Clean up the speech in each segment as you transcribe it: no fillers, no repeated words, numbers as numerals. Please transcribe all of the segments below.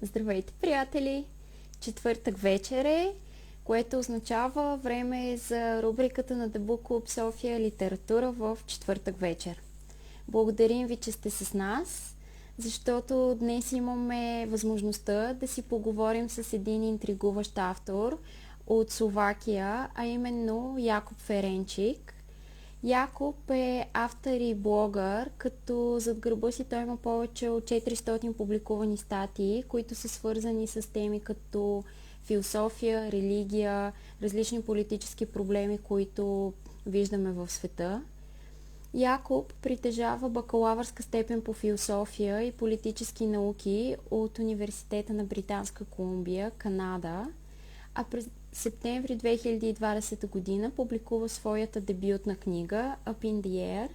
Здравейте, приятели! Четвъртък вечер е, което означава време за рубриката на BOOK CLUB Sofia Литература в четвъртък вечер. Благодарим ви, че сте с нас, защото днес имаме възможността да си поговорим с един интригуващ автор от Словакия, а именно Якуб Ференчик. Якуб е автор и блогър, като зад гърба си той има повече от 400 публикувани статии, които са свързани с теми като философия, религия, различни политически проблеми, които виждаме в света. Якуб притежава бакалавърска степен по философия и политически науки от Университета на Британска Колумбия, Канада, а през септември 2020 година публикува своята дебютна книга Up in the Air,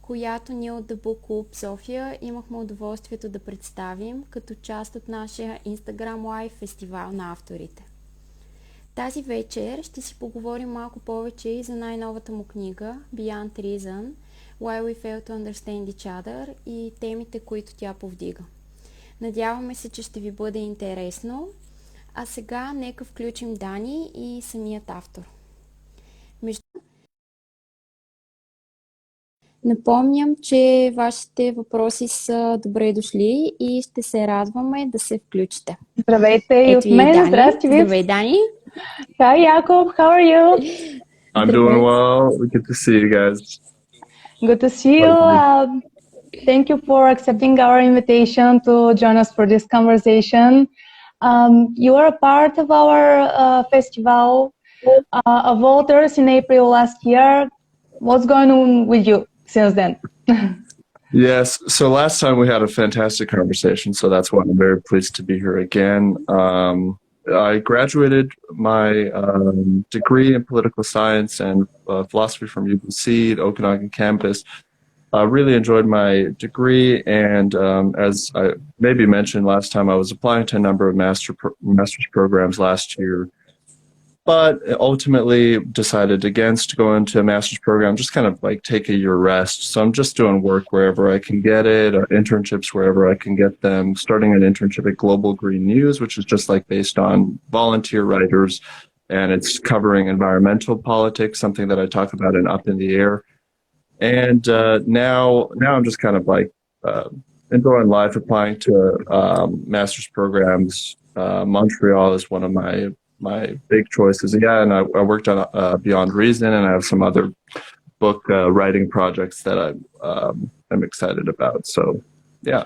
която ние от The BOOK CLUB Sofia имахме удоволствието да представим като част от нашия Instagram Live Фестивал на авторите. Тази вечер ще си поговорим малко повече и за най-новата му книга Beyond Reason, Why We Fail to Understand Each Other и темите, които тя повдига. Надяваме се, че ще ви бъде интересно. А сега нека включим Дани и самият автор. Напомням, че вашите въпроси са добре дошли и ще се радваме да се включите. Здравейте и от мен. Здрасти ви. Здравей, Дани. Hi, Якуб. How are you? I'm doing well. Good to see you guys. Good to see you. Thank you for accepting our invitation to join us for this conversation. You are a part of our festival of authors in April last year. What's going on with you since then? Yes, so last time we had a fantastic conversation, so that's why I'm very pleased to be here again. I graduated my degree in political science and philosophy from UBC at Okanagan campus. I really enjoyed my degree, and as I maybe mentioned last time, I was applying to a number of master's programs last year, but ultimately decided against going to a master's program, just kind of like take a year rest. So I'm just doing work wherever I can get it, or internships wherever I can get them, starting an internship at Global Green News, which is just like based on volunteer writers, and it's covering environmental politics, something that I talk about in Up in the Air. And now I'm just kind of like enjoying life, applying to master's programs. Montreal is one of my big choices. Yeah, and I worked on Beyond Reason, and I have some other book writing projects that I'm excited about. So, yeah.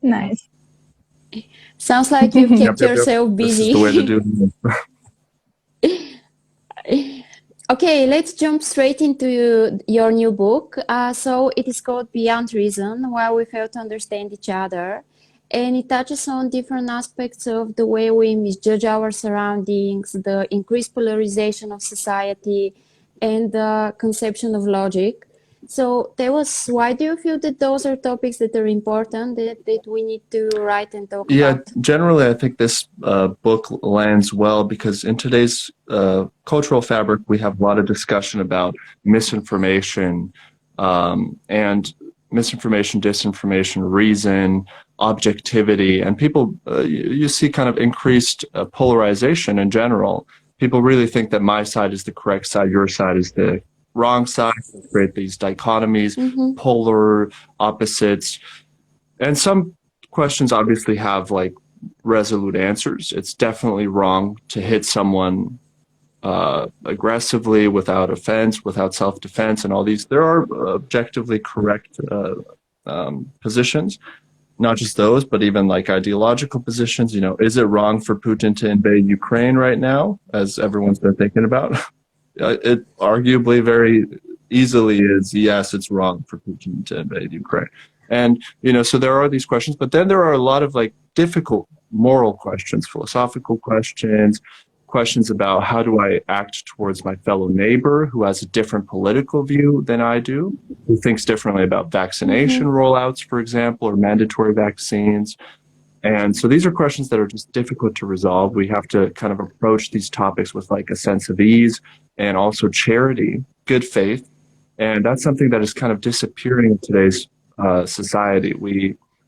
Nice. Sounds like you've kept yourself busy. This is the way to do it. Okay, let's jump straight into your new book. So it is called Beyond Reason, Why We Fail to Understand Each Other. And it touches on different aspects of the way we misjudge our surroundings, the increased polarization of society, and the conception of logic. So tell us, why do you feel that those are topics that are important, that we need to write and talk about? Yeah, generally I think this book lands well because in today's cultural fabric, we have a lot of discussion about misinformation and misinformation, disinformation, reason, objectivity, and people, you see kind of increased polarization in general. People really think that my side is the correct side, your side is the wrong side. They create these dichotomies, polar opposites. And some questions obviously have like resolute answers. It's definitely wrong to hit someone aggressively, without offense, without self-defense, and all these. There are objectively correct positions, not just those, but even like ideological positions. You know, is it wrong for Putin to invade Ukraine right now, as everyone's been thinking about? It arguably very easily is, yes, it's wrong for Putin to invade Ukraine. And, you know, so there are these questions, but then there are a lot of like difficult moral questions, philosophical questions, questions about how do I act towards my fellow neighbor who has a different political view than I do, who thinks differently about vaccination rollouts, for example, or mandatory vaccines. And so these are questions that are just difficult to resolve. We have to kind of approach these topics with like a sense of ease and also charity, good faith. And that's something that is kind of disappearing in today's society.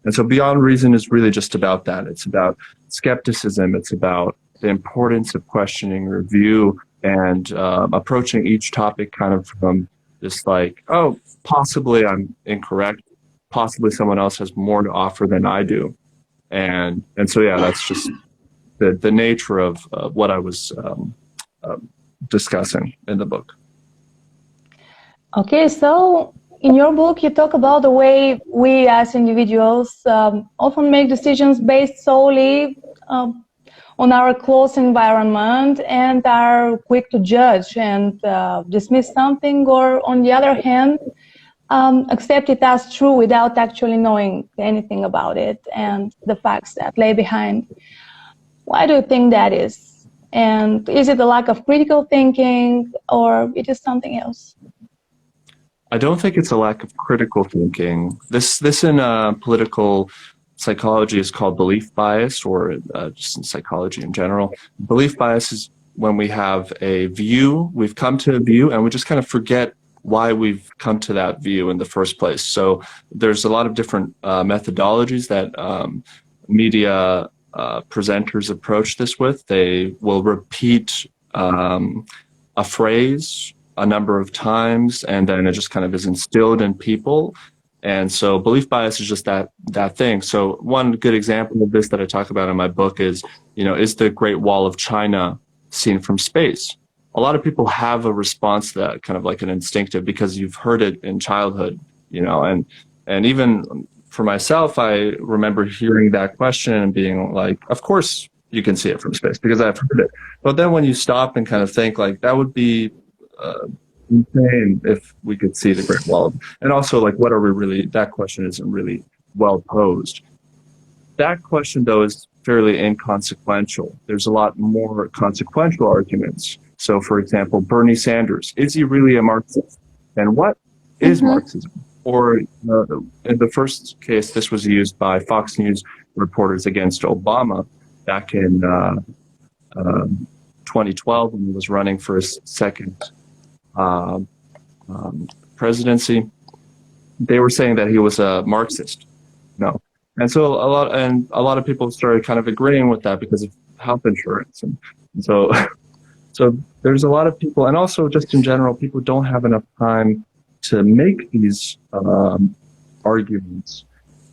And so Beyond Reason is really just about that. It's about skepticism. It's about the importance of questioning review and approaching each topic kind of from this like, oh, possibly I'm incorrect. Possibly someone else has more to offer than I do. And so, yeah, that's just the nature of what I was discussing in the book. Okay, so in your book, you talk about the way we as individuals often make decisions based solely on our close environment and are quick to judge and dismiss something, or on the other hand, accept it as true without actually knowing anything about it and the facts that lay behind. Why do you think that is? And is it a lack of critical thinking, or it is something else? I don't think it's a lack of critical thinking. This in political psychology is called belief bias, or just in psychology in general. Belief bias is when we have a view, we've come to a view, and we just kind of forget why we've come to that view in the first place. So there's a lot of different methodologies that media presenters approach this with. They will repeat a phrase a number of times, and then it just kind of is instilled in people. And so belief bias is just that thing. So one good example of this that I talk about in my book is, is the Great Wall of China seen from space? A lot of people have a response to that, kind of like an instinctive, because you've heard it in childhood, and even for myself, I remember hearing that question and being like, of course you can see it from space because I've heard it. But then when you stop and kind of think, like, that would be insane if we could see the Great Wall. And also, like, what are we really, that question isn't really well posed. That question, though, is fairly inconsequential. There's a lot more consequential arguments. So, for example, Bernie Sanders, is he really a Marxist? And what is Marxism? Or in the first case, this was used by Fox News reporters against Obama back in 2012 when he was running for his second presidency. They were saying that he was a Marxist. No. And so a lot of people started kind of agreeing with that because of health insurance. And so there's a lot of people, and also just in general, people don't have enough time to make these arguments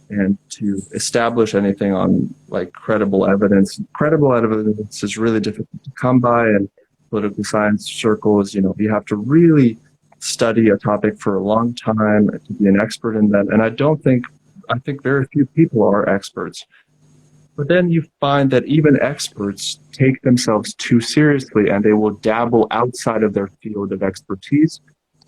and to establish anything on like credible evidence. Credible evidence is really difficult to come by in political science circles. You have to really study a topic for a long time to be an expert in that. And I think very few people are experts. But then you find that even experts take themselves too seriously, and they will dabble outside of their field of expertise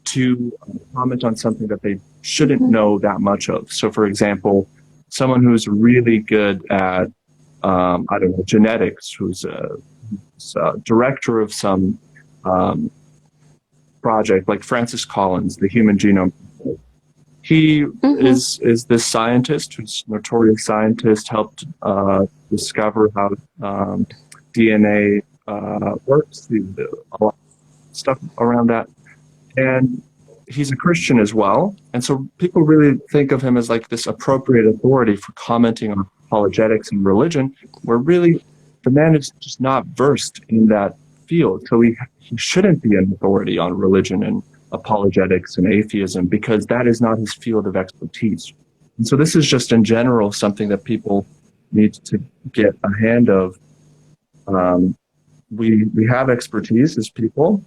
to comment on something that they shouldn't know that much of. So, for example, someone who's really good at, genetics, who's a director of some project, like Francis Collins, the Human Genome. He is this scientist who's a notorious scientist, helped discover how DNA works, a lot of stuff around that. And he's a Christian as well. And so people really think of him as like this appropriate authority for commenting on apologetics and religion, where really the man is just not versed in that field. So he shouldn't be an authority on religion and apologetics and atheism, because that is not his field of expertise. And so this is just in general something that people need to get a hand of. We have expertise as people.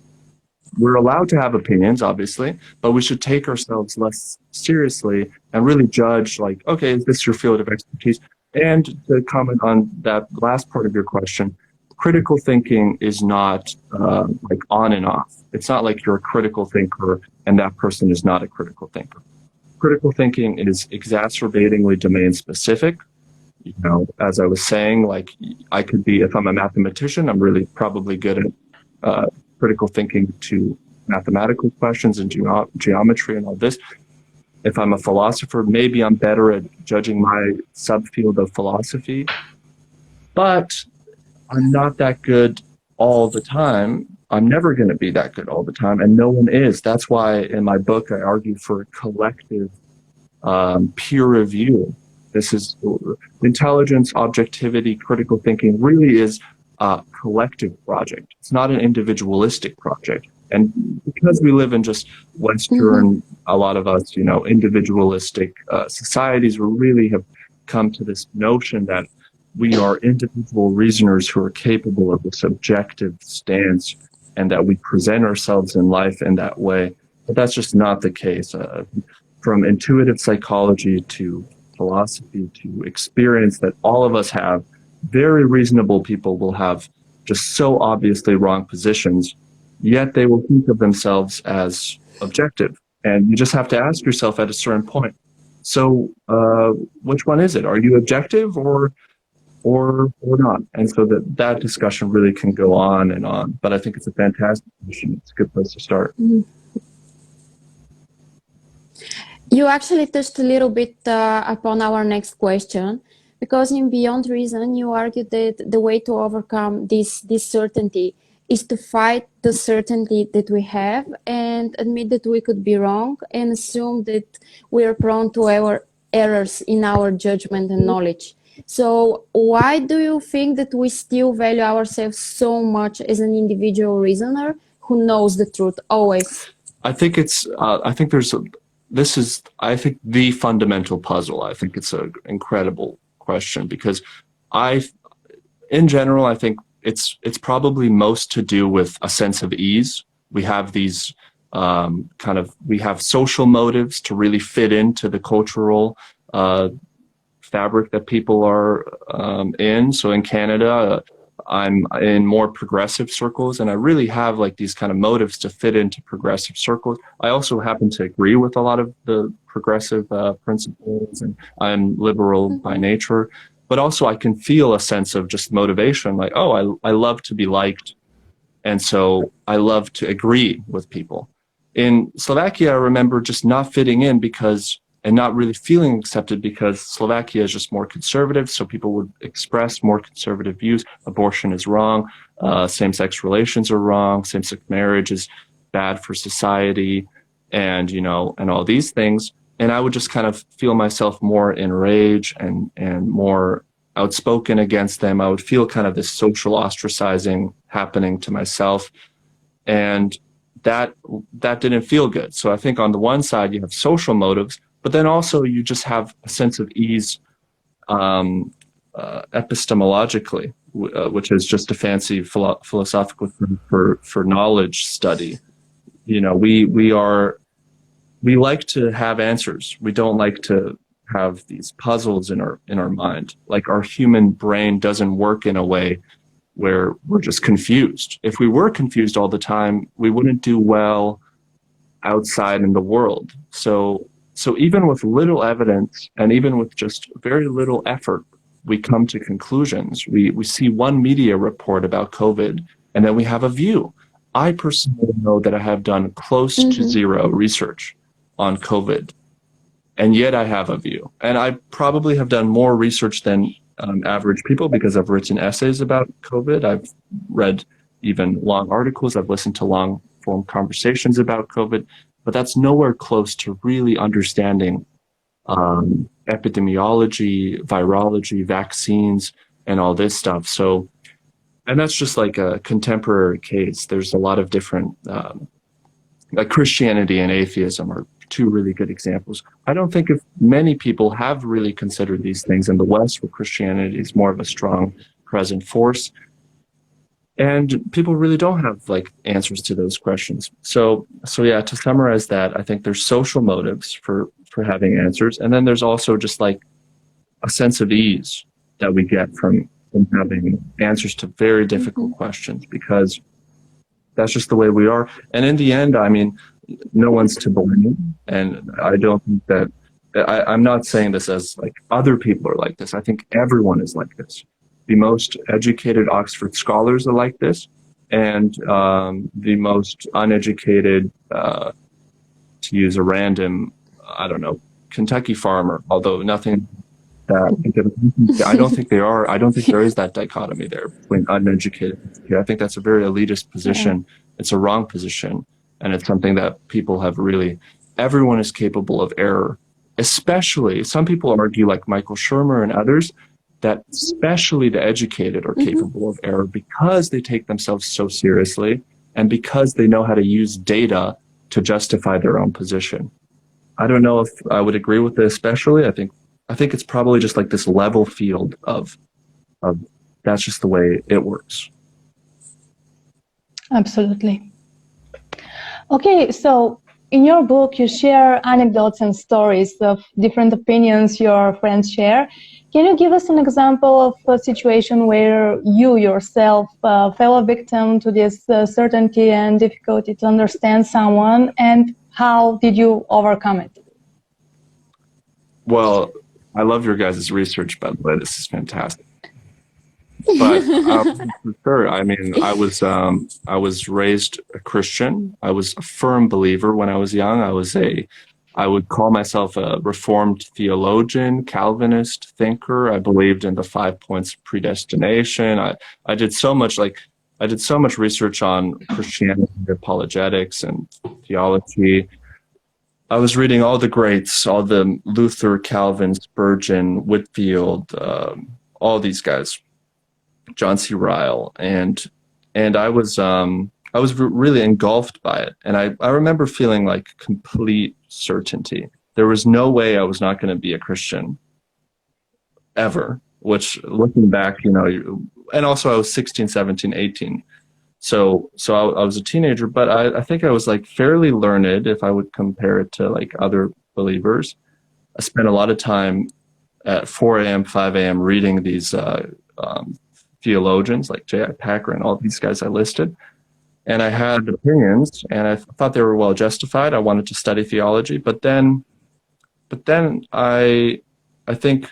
We're allowed to have opinions, obviously, but we should take ourselves less seriously and really judge, like, okay, is this your field of expertise? And to comment on that last part of your question, critical thinking is not like on and off. It's not like you're a critical thinker and that person is not a critical thinker. Critical thinking is exacerbatingly domain specific. As I was saying, like, I could be, if I'm a mathematician, I'm really probably good at critical thinking to mathematical questions and geometry and all this. If I'm a philosopher, maybe I'm better at judging my subfield of philosophy, but I'm not that good all the time. I'm never going to be that good all the time, and no one is. That's why in my book I argue for collective peer review. This is intelligence, objectivity, critical thinking really is a collective project. It's not an individualistic project. And because we live in just Western, a lot of us, individualistic societies, we really have come to this notion that we are individual reasoners who are capable of a subjective stance and that we present ourselves in life in that way. But that's just not the case. From intuitive psychology to philosophy to experience that all of us have, very reasonable people will have just so obviously wrong positions, yet they will think of themselves as objective. And you just have to ask yourself at a certain point, so which one is it? Are you objective or not? And so that discussion really can go on and on. But I think it's a fantastic question. It's a good place to start. You actually touched a little bit upon our next question, because in Beyond Reason, you argued that the way to overcome this certainty is to fight the certainty that we have and admit that we could be wrong and assume that we are prone to our errors in our judgment and knowledge. So why do you think that we still value ourselves so much as an individual reasoner who knows the truth always? I think this is the fundamental puzzle. I think it's an incredible question because in general, I think it's probably most to do with a sense of ease. We have these we have social motives to really fit into the cultural fabric that people are in. So in Canada, I'm in more progressive circles, and I really have like these kind of motives to fit into progressive circles. I also happen to agree with a lot of the progressive principles, and I'm liberal by nature. But also I can feel a sense of just motivation, like, oh, I love to be liked, and so I love to agree with people. In Slovakia, I remember just not fitting in and not really feeling accepted because Slovakia is just more conservative, so people would express more conservative views. Abortion is wrong, same-sex relations are wrong, same-sex marriage is bad for society, and and all these things. And I would just kind of feel myself more enraged and more outspoken against them. I would feel kind of this social ostracizing happening to myself, and that didn't feel good. So I think on the one side you have social motives, but then also you just have a sense of ease epistemologically, which is just a fancy philosophical term for knowledge study. We like to have answers. We don't like to have these puzzles in our mind. Like our human brain doesn't work in a way where we're just confused. If we were confused all the time, we wouldn't do well outside in the world. So even with little evidence and even with just very little effort, we come to conclusions. We see one media report about COVID, and then we have a view. I personally know that I have done close to zero research on COVID, and yet I have a view. And I probably have done more research than average people because I've written essays about COVID. I've read even long articles. I've listened to long-form conversations about COVID. But that's nowhere close to really understanding epidemiology, virology, vaccines, and all this stuff. So, and that's just like a contemporary case. There's a lot of different, like Christianity and atheism are two really good examples. I don't think if many people have really considered these things in the West, where Christianity is more of a strong present force. And people really don't have like answers to those questions. So yeah, to summarize that, I think there's social motives for having answers. And then there's also just like a sense of ease that we get from having answers to very difficult questions, because that's just the way we are. And in the end, I mean, no one's to blame. And I don't think that, I'm not saying this as like other people are like this. I think everyone is like this. The most educated Oxford scholars are like this, and the most uneducated, to use a random, I don't know, Kentucky farmer, although nothing that, I don't think they are, I don't think there is that dichotomy there between uneducated and educated. I think that's a very elitist position. It's a wrong position, and it's something that people have really, everyone is capable of error, especially, some people argue, like Michael Shermer and others, that especially the educated are capable of error because they take themselves so seriously and because they know how to use data to justify their own position. I don't know if I would agree with this especially. I think it's probably just like this level field of that's just the way it works. Absolutely. Okay, so in your book, you share anecdotes and stories of different opinions your friends share. Can you give us an example of a situation where you yourself fell a victim to this certainty and difficulty to understand someone, and how did you overcome it? Well, I love your guys' research, by the way. This is fantastic. But for sure, I mean, I was raised a Christian. I was a firm believer when I was young. I would call myself a Reformed theologian, Calvinist thinker. I believed in the 5 points of predestination. I did so much research on Christianity, apologetics, and theology. I was reading all the greats, all the Luther, Calvin, Spurgeon, Whitefield, all these guys, John C. Ryle, and I was really engulfed by it. And I remember feeling like complete certainty. There was no way I was not going to be a Christian ever, which looking back, you know, and also I was 16, 17, 18. So I was a teenager, but I think I was like fairly learned if I would compare it to like other believers. I spent a lot of time at 4 a.m., 5 a.m. reading these theologians like J.I. Packer and all these guys I listed. And I had opinions, and I thought they were well justified. I wanted to study theology, but then I think,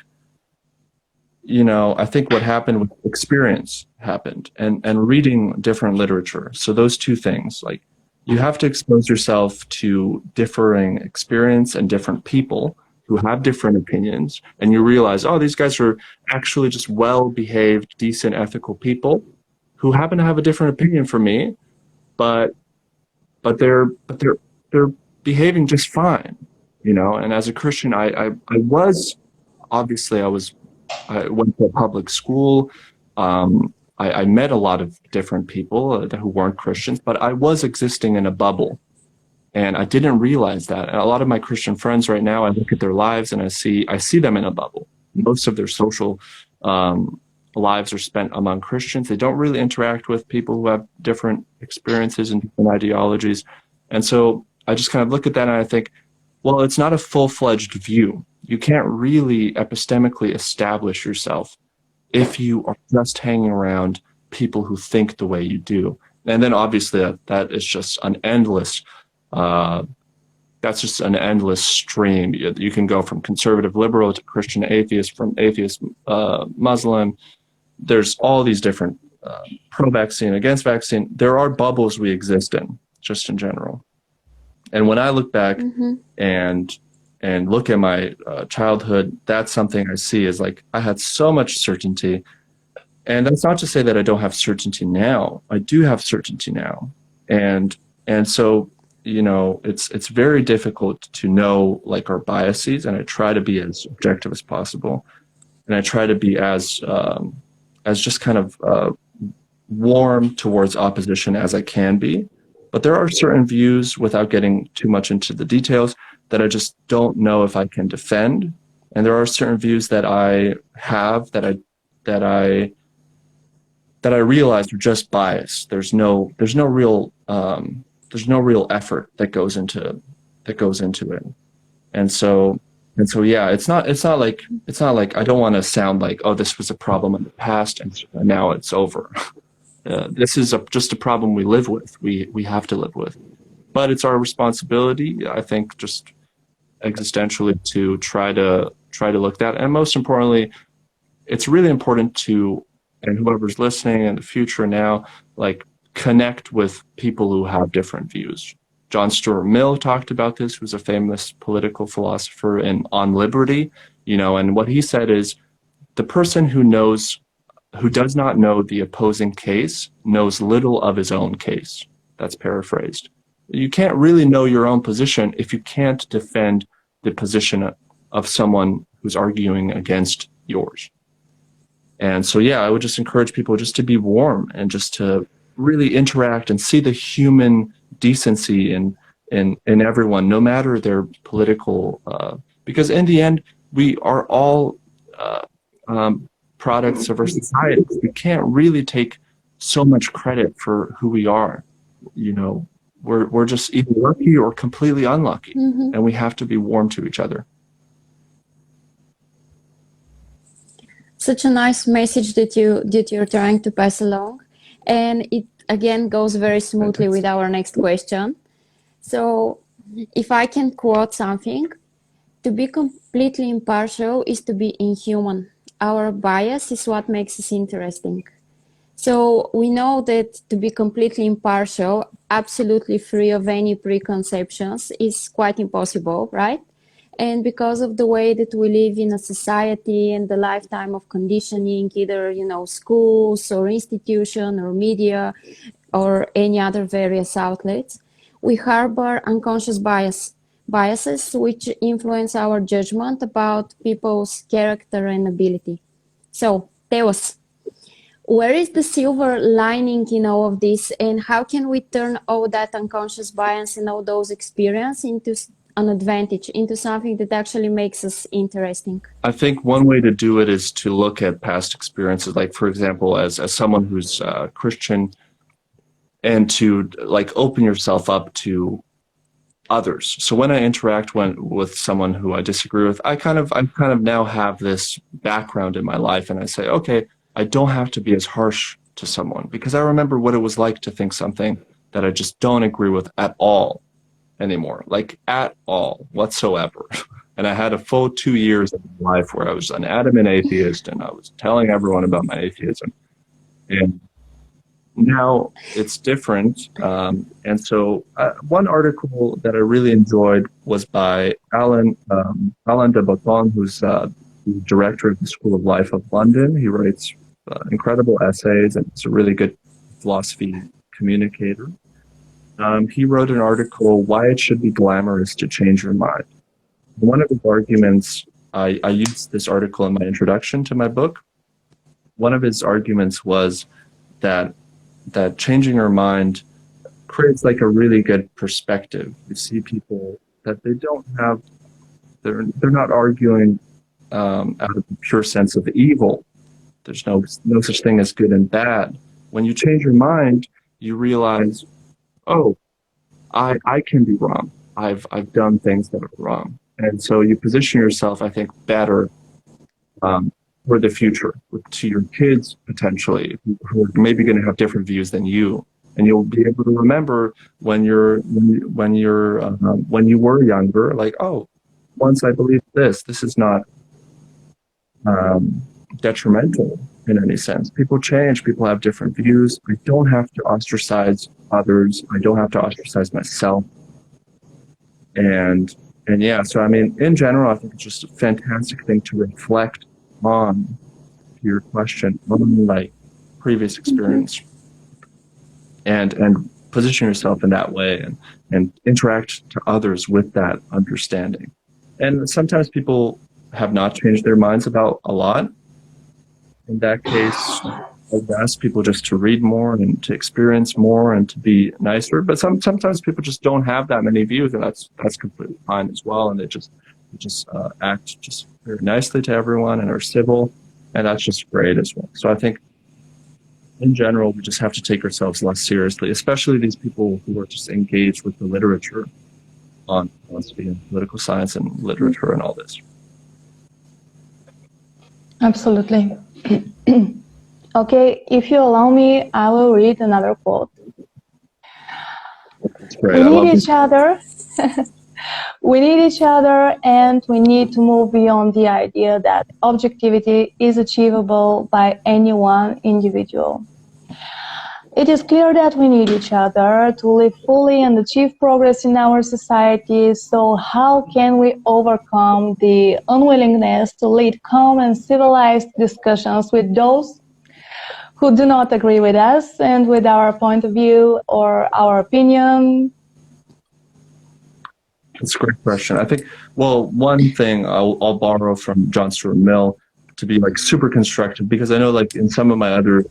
you know, I think what happened with experience happened and reading different literature. So those two things, like you have to expose yourself to differing experience and different people who have different opinions, and you realize, oh, these guys are actually just well-behaved, decent, ethical people who happen to have a different opinion from me, but they're behaving just fine, you know. And as a Christian, I went to a public school. I met a lot of different people who weren't Christians, but I was existing in a bubble. And I didn't realize that. And a lot of my Christian friends right now, I look at their lives and I see them in a bubble. Most of their social lives are spent among Christians. They don't really interact with people who have different experiences and different ideologies. And so I just kind of look at that and I think, well, it's not a full-fledged view. You can't really epistemically establish yourself if you are just hanging around people who think the way you do. And then obviously that is just an endless that's just an endless stream. You can go from conservative liberal to Christian atheist, from atheist Muslim. There's all these different pro-vaccine, against vaccine. There are bubbles we exist in, just in general. And when I look back and look at my childhood, that's something I see is like I had so much certainty. And that's not to say that I don't have certainty now. I do have certainty now. And so, you know, it's very difficult to know like our biases, and I try to be as objective as possible, and I try to be as just kind of warm towards opposition as I can be. But there are certain views, without getting too much into the details, that I just don't know if I can defend, and there are certain views that I have that I realize are just bias. There's no real effort that goes into it. And so yeah, it's not like I don't want to sound like, oh, this was a problem in the past and now it's over. This is just a problem we live with. We have to live with. But it's our responsibility, I think, just existentially to try to look at. And most importantly, it's really important to, and whoever's listening in the future now, like, connect with people who have different views. John Stuart Mill talked about this, who's a famous political philosopher on liberty, you know, and what he said is the person who does not know the opposing case knows little of his own case. That's paraphrased. You can't really know your own position if you can't defend the position of someone who's arguing against yours. And so, yeah, I would just encourage people just to be warm and just to really interact and see the human decency in everyone, no matter their political, because in the end, we are all products of our societies. We can't really take so much credit for who we are. You know, we're just either lucky or completely unlucky, and we have to be warm to each other. Such a nice message that you're trying to pass along, and it again goes very smoothly with our next question. So, if I can quote something, to be completely impartial is to be inhuman. Our bias is what makes us interesting. So we know that to be completely impartial, absolutely free of any preconceptions, is quite impossible, right? And because of the way that we live in a society and the lifetime of conditioning, either, you know, schools or institution or media or any other various outlets, we harbor unconscious biases which influence our judgment about people's character and ability. So tell us, where is the silver lining in all of this, and how can we turn all that unconscious bias and all those experiences into an advantage, into something that actually makes us interesting? I think one way to do it is to look at past experiences, like, for example, as someone who's Christian, and to like open yourself up to others. So when I interact with someone who I disagree with, I kind of now have this background in my life, and I say, okay, I don't have to be as harsh to someone, because I remember what it was like to think something that I just don't agree with at all anymore, like at all whatsoever. And I had a full 2 years of my life where I was an adamant atheist, and I was telling everyone about my atheism. And now it's different. And so one article that I really enjoyed was by Alan de Botton, who's the director of the School of Life of London. He writes incredible essays, and he's a really good philosophy communicator. He wrote an article, Why It Should Be Glamorous to Change Your Mind. One of his arguments, I used this article in my introduction to my book. One of his arguments was that changing your mind creates like a really good perspective. You see people that they don't have, they're not arguing out of a pure sense of evil. There's no such thing as good and bad. When you change your mind, you realize, oh, I can be wrong. I've done things that are wrong. And so you position yourself, I think, better for the future, to your kids potentially, who are maybe going to have different views than you, and you'll be able to remember when you were younger, like, oh, once I believed this is not detrimental in any sense. People change, people have different views. I don't have to ostracize others. I don't have to ostracize myself. And yeah, so I mean, in general, I think it's just a fantastic thing to reflect on your question, on like previous experience, and position yourself in that way, and interact to others with that understanding. And sometimes people have not changed their minds about a lot. In that case, I ask people just to read more and to experience more and to be nicer. But sometimes people just don't have that many views, and that's completely fine as well. And they just act just very nicely to everyone and are civil, and that's just great as well. So I think in general, we just have to take ourselves less seriously, especially these people who are just engaged with the literature on philosophy and political science and literature and all this. Absolutely. Okay, if you allow me, I will read another quote. Great. We need each other. We need each other, and we need to move beyond the idea that objectivity is achievable by any one individual. It is clear that we need each other to live fully and achieve progress in our society. So how can we overcome the unwillingness to lead calm and civilized discussions with those who do not agree with us and with our point of view or our opinion? That's a great question. I think, well, one thing I'll borrow from John Stuart Mill to be like super constructive, because I know like in some of my other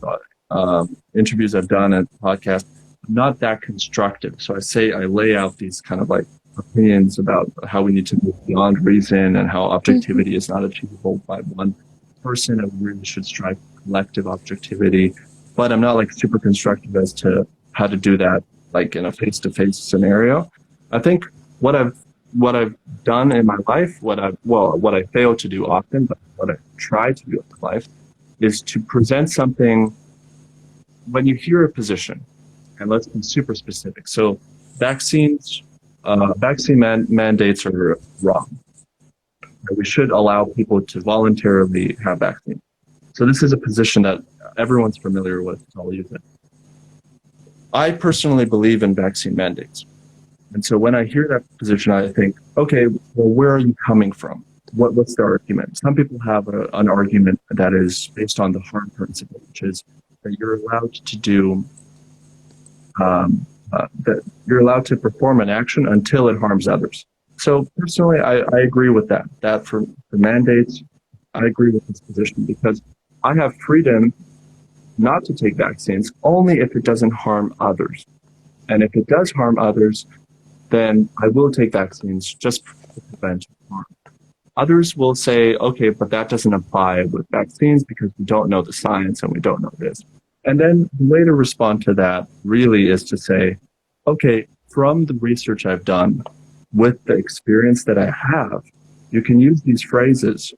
interviews I've done at podcasts, I'm not that constructive. So I lay out these kind of like opinions about how we need to move beyond reason and how objectivity is not achievable by one person, and we really should strive for collective objectivity. But I'm not like super constructive as to how to do that like in a face-to-face scenario. I think what I've done in my life, what I fail to do often, but what I try to do in my life, is to present something. When you hear a position, and let's be super specific. So vaccine mandates are wrong. We should allow people to voluntarily have vaccines. So this is a position that everyone's familiar with, so I'll use it. I personally believe in vaccine mandates. And so when I hear that position, I think, okay, well, where are you coming from? What's the argument? Some people have an argument that is based on the harm principle, which is that you're allowed to do, that you're allowed to perform an action until it harms others. So personally, I agree with that. That for the mandates, I agree with this position because I have freedom not to take vaccines only if it doesn't harm others. And if it does harm others, then I will take vaccines just to prevent harm. Others will say, okay, but that doesn't apply with vaccines because we don't know the science and we don't know this. And then the way to respond to that really is to say, okay, from the research I've done, with the experience that I have, you can use these phrases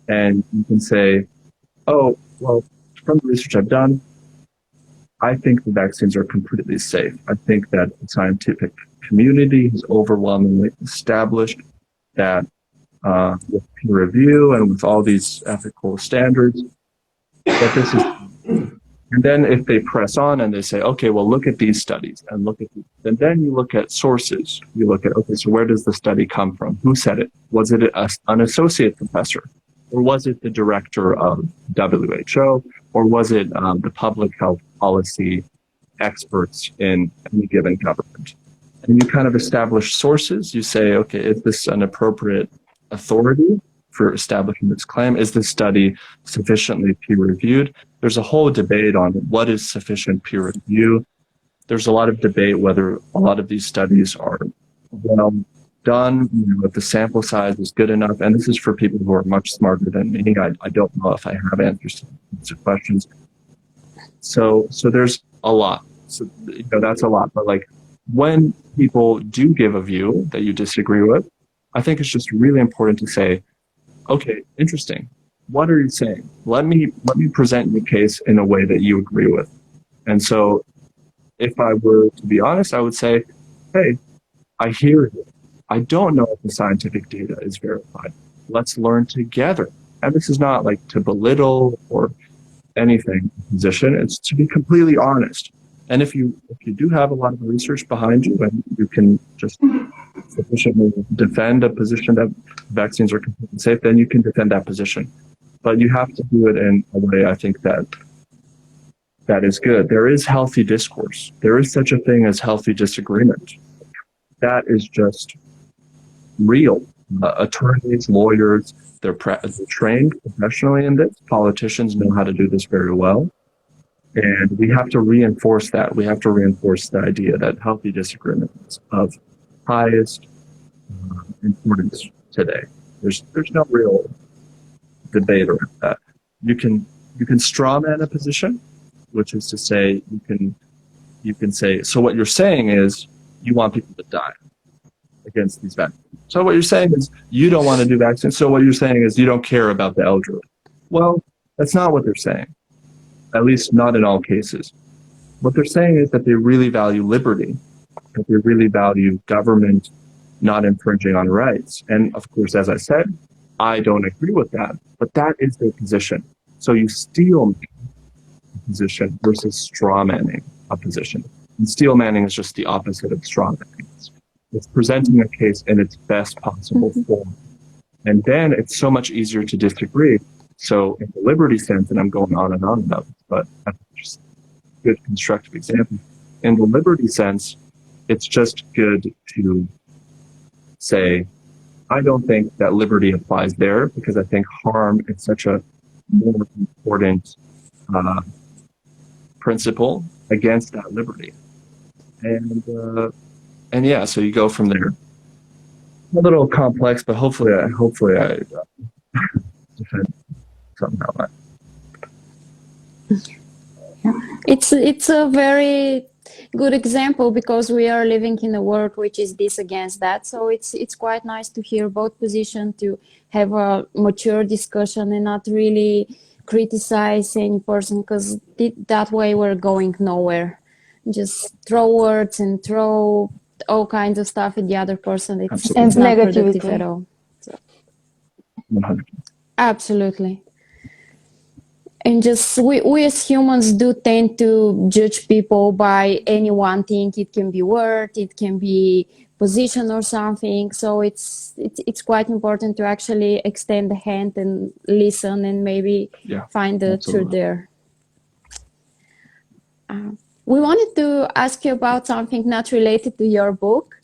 and you can say, oh, well, from the research I've done, I think the vaccines are completely safe. I think that the scientific community has overwhelmingly established that with peer review and with all these ethical standards, that this is. And then if they press on and they say, okay, well, look at these studies and look at these, and then you look at sources. You look at, okay, so where does the study come from? Who said it? Was it an associate professor? Or was it the director of WHO? Or was it the public health policy experts in any given government? And you kind of establish sources. You say, okay, is this an appropriate authority for establishing this claim? Is this study sufficiently peer-reviewed? There's a whole debate on what is sufficient peer review. There's a lot of debate whether a lot of these studies are well done, if the sample size is good enough. And this is for people who are much smarter than me. I don't know if I have answers to these questions. So there's a lot. So that's a lot. But like when people do give a view that you disagree with, I think it's just really important to say, okay, interesting. What are you saying? Let me present your case in a way that you agree with. And so if I were to be honest, I would say, hey, I hear you. I don't know if the scientific data is verified. Let's learn together. And this is not like to belittle or anything position. It's to be completely honest. And if you do have a lot of research behind you and you can just sufficiently defend a position that vaccines are completely safe, then you can defend that position. But you have to do it in a way I think that is good. There is healthy discourse. There is such a thing as healthy disagreement. That is just real. Attorneys, lawyers, they're trained professionally in this. Politicians know how to do this very well. And we have to reinforce that. We have to reinforce the idea that healthy disagreement is of highest importance today. There's no real debate around that. You can strawman a position, which is to say you can say, so what you're saying is you want people to die against these vaccines. So what you're saying is you don't want to do vaccines. So what you're saying is you don't care about the elderly. Well, that's not what they're saying, at least not in all cases. What they're saying is that they really value liberty, that they really value government not infringing on rights. And of course, as I said, I don't agree with that, but that is their position. So you steel man a position versus straw manning a position. And steel manning is just the opposite of straw manning. It's presenting a case in its best possible form. And then it's so much easier to disagree. So in the liberty sense, and I'm going on and on about this, but that's just a good constructive example. In the liberty sense, it's just good to say, I don't think that liberty applies there because I think harm is such a more important principle against that liberty. And yeah, so you go from there. A little complex, but hopefully I defend somehow. It's a very good example because we are living in a world which is this against that. So it's quite nice to hear both positions, to have a mature discussion and not really criticize any person, because that way we're going nowhere. Just throw words and throw all kinds of stuff at the other person. It's not productive at all. So. 100%. Absolutely. And just we as humans do tend to judge people by any one thing. It can be word, it can be position or something. So it's quite important to actually extend the hand and listen and maybe find the truth there. We wanted to ask you about something not related to your book,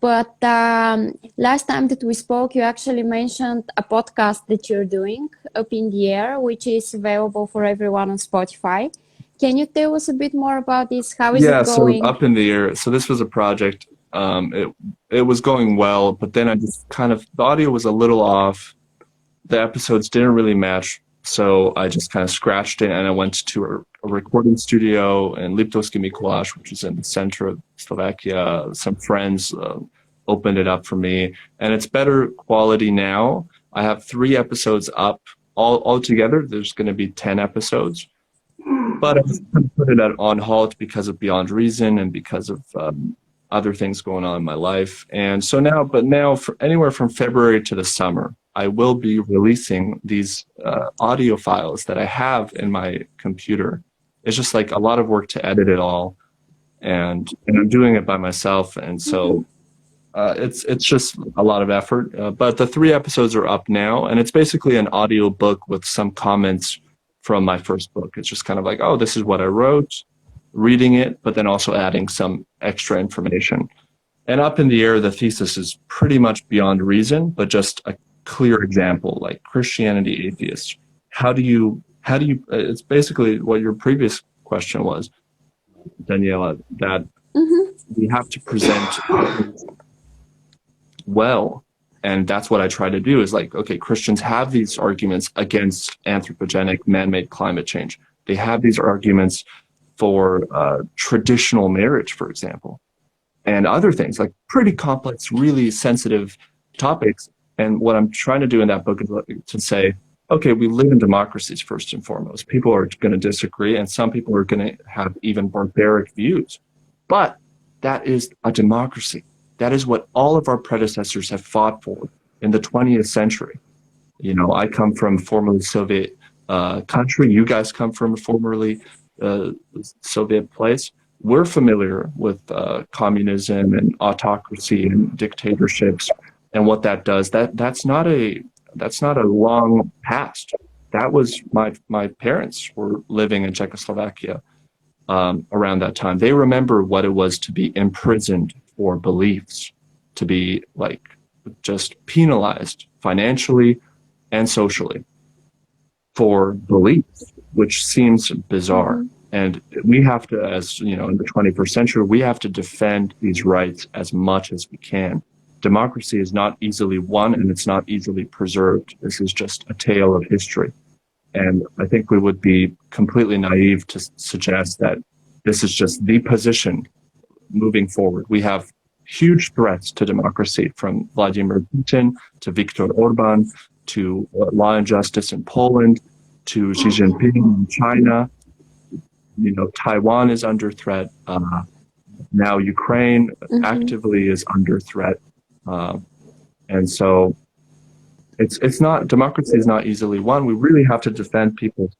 but last time that we spoke, you actually mentioned a podcast that you're doing, Up in the Air, which is available for everyone on Spotify. Can you tell us a bit more about this? How is it going? So Up in the Air. So this was a project. It was going well, but then I just the audio was a little off. The episodes didn't really match. So I just kind of scratched it, and I went to a recording studio in Liptovský Mikuláš, which is in the center of Slovakia. Some friends opened it up for me, and it's better quality now. I have 3 episodes up all together. There's going to be 10 episodes, but I just put it on halt because of Beyond Reason and because of other things going on in my life. And so now for anywhere from February to the summer, I will be releasing these audio files that I have in my computer. It's just like a lot of work to edit it all, and I'm doing it by myself, and so it's just a lot of effort. But the 3 episodes are up now, and it's basically an audio book with some comments from my first book. It's just kind of like, oh, this is what I wrote, reading it, but then also adding some extra information. And Up in the Air, the thesis is pretty much Beyond Reason, but just a clear example, like Christianity, atheists. How do you it's basically what your previous question was, Daniela, that we have to present well. And that's what I try to do, is like, okay, Christians have these arguments against anthropogenic man-made climate change. They have these arguments for traditional marriage, for example, and other things, like pretty complex, really sensitive topics. And what I'm trying to do in that book is to say, okay, we live in democracies first and foremost. People are going to disagree, and some people are going to have even barbaric views. But that is a democracy. That is what all of our predecessors have fought for in the 20th century. You know, I come from formerly Soviet country. You guys come from a formerly Soviet place. We're familiar with communism and autocracy and dictatorships and what that does. That's not a long past. That was my parents were living in Czechoslovakia around that time. They remember what it was to be imprisoned for beliefs, to be like just penalized financially and socially for beliefs, which seems bizarre. And we have to, as you know, in the 21st century, we have to defend these rights as much as we can. Democracy is not easily won, and it's not easily preserved. This is just a tale of history. And I think we would be completely naive to suggest that this is just the position moving forward. We have huge threats to democracy, from Vladimir Putin to Viktor Orban to law and justice in Poland to Xi Jinping in China. You know, Taiwan is under threat. Now Ukraine actively is under threat. And so it's not, democracy is not easily won. We really have to defend people's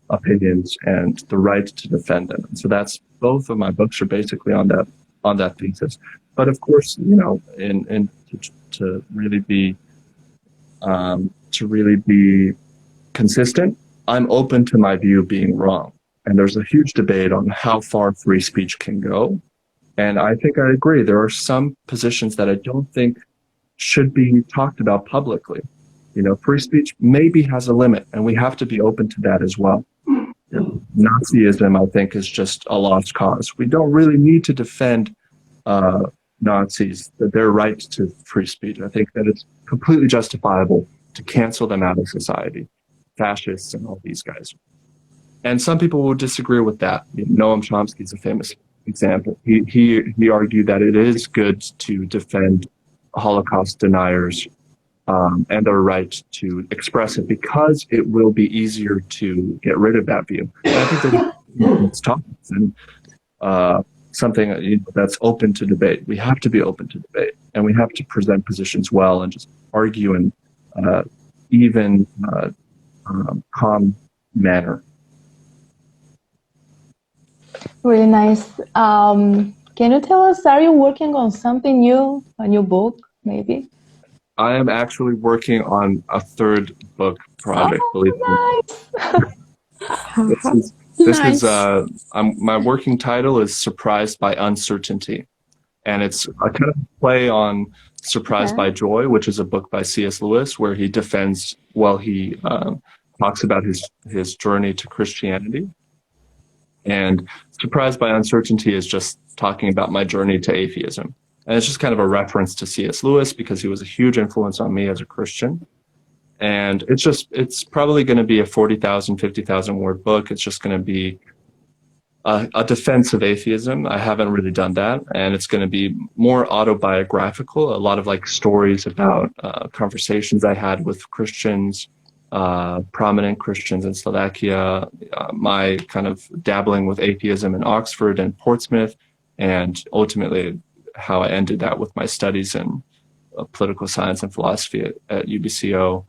opinions and the right to defend them. And so that's, both of my books are basically on that thesis. But of course, you know, to really be consistent, I'm open to my view being wrong. And there's a huge debate on how far free speech can go. And I think I agree. There are some positions that I don't think should be talked about publicly. You know, free speech maybe has a limit, and we have to be open to that as well. Nazism, I think, is just a lost cause. We don't really need to defend Nazis, their right to free speech. I think that it's completely justifiable to cancel them out of society, fascists and all these guys. And some people will disagree with that. You know, Noam Chomsky is a famous example. He argued that it is good to defend Holocaust deniers and their right to express it because it will be easier to get rid of that view. And I think that's topics and something that's open to debate. We have to be open to debate, and we have to present positions well and just argue in even calm manner. Really nice. Can you tell us, are you working on something new, a new book, maybe? I am actually working on a third book project. Nice. My working title is Surprised by Uncertainty. And it's a kind of play on Surprised by Joy, which is a book by C.S. Lewis, where he defends, he talks about his journey to Christianity. And Surprised by Uncertainty is just talking about my journey to atheism. And it's just kind of a reference to C.S. Lewis because he was a huge influence on me as a Christian. And it's probably going to be a 40,000, 50,000 word book. It's just going to be a defense of atheism. I haven't really done that. And it's going to be more autobiographical, a lot of like stories about conversations I had with Christians, prominent Christians in Slovakia, my kind of dabbling with atheism in Oxford and Portsmouth, and ultimately how I ended that with my studies in political science and philosophy at UBCO.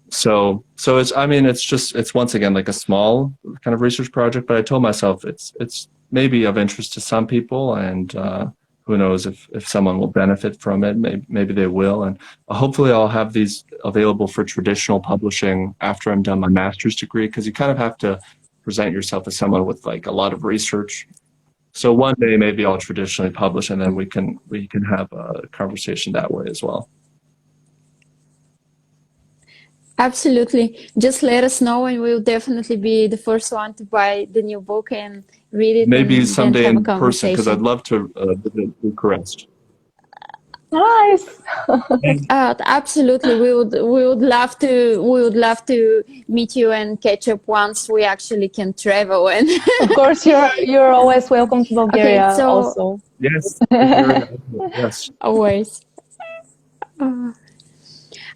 So it's once again like a small kind of research project, but I told myself it's maybe of interest to some people, and who knows if someone will benefit from it. Maybe they will, and hopefully I'll have these available for traditional publishing after I'm done my master's degree, because you kind of have to present yourself as someone with like a lot of research. So one day maybe I'll traditionally publish, and then we can have a conversation that way as well. Absolutely. Just let us know, and we'll definitely be the first one to buy the new book and read it. Maybe someday in person, because I'd love to visit Bucharest. Nice. Absolutely. We would love to meet you and catch up once we actually can travel. And of course, you're always welcome to Bulgaria. Okay, so, also. Yes. Yes. Always.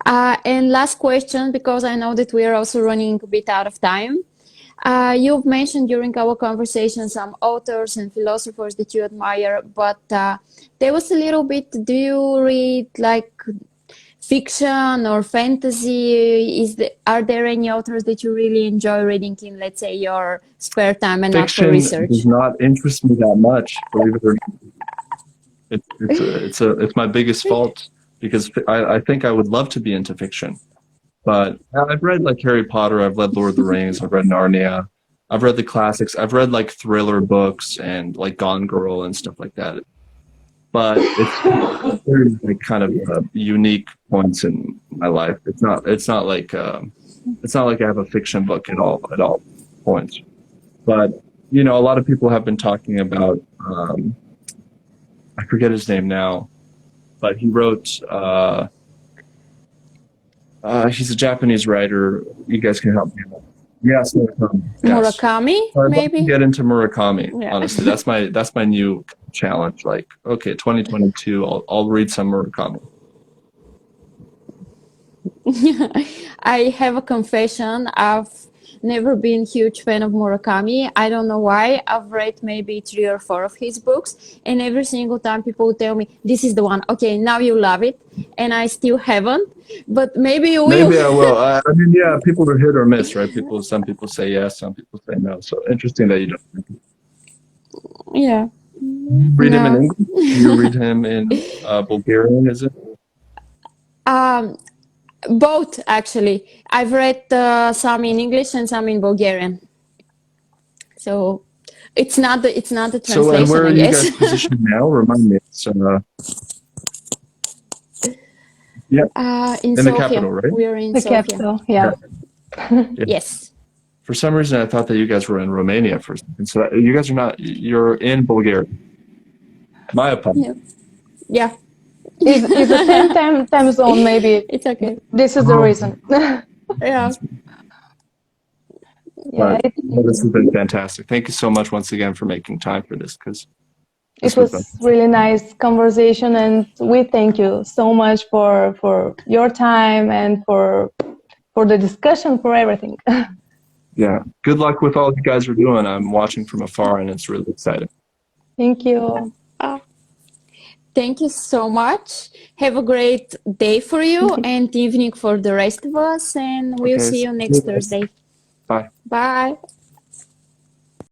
And last question, because I know that we are also running a bit out of time. You've mentioned during our conversation some authors and philosophers that you admire, but there was a little bit, do you read like fiction or fantasy? Are there any authors that you really enjoy reading in, let's say, your spare time and not for research? Fiction does not interest me that much, believe it or not. It's my biggest fault, because I think I would love to be into fiction. But I've read like Harry Potter, I've read Lord of the Rings, I've read Narnia, I've read the classics, I've read like thriller books and like Gone Girl and stuff like that. But it's very like kind of unique points in my life. It's not like I have a fiction book at all points. But you know, a lot of people have been talking about I forget his name now, but he wrote. He's a Japanese writer. You guys can help me. Yes, Murakami. Yes. Murakami, maybe. Get into Murakami. Yeah. Honestly, that's my new challenge. Like, okay, 2022, I'll read some Murakami. I have a confession. I've never been a huge fan of Murakami. I don't know why. I've read maybe 3 or 4 of his books, and every single time people tell me, this is the one. Okay, now you love it. And I still haven't, but maybe you will. Maybe I will. I mean, yeah, people are hit or miss, right? Some people say yes, some people say no. So interesting that you don't. Yeah. Read him in English? You read him in Bulgarian, is it? Both, actually. I've read some in English and some in Bulgarian. So it's not the translation. So and where are you guys positioned now? Remind me. In the Sofia. capital, right? We are in The Sofia. capital, yeah. Yes. For some reason, I thought that you guys were in Romania for a second. So you guys are not, you're in Bulgaria. My apologies. Yeah. It's the same time zone, maybe. It's okay. This is the reason. Yeah. Yeah, This has been fantastic. Thank you so much once again for making time for this, because it was really nice conversation, and we thank you so much for your time and for the discussion, for everything. yeah. Good luck with all you guys are doing. I'm watching from afar, and it's really exciting. Thank you. Thank you so much. Have a great day for you and evening for the rest of us, and we'll see you next Thursday. Bye. Bye.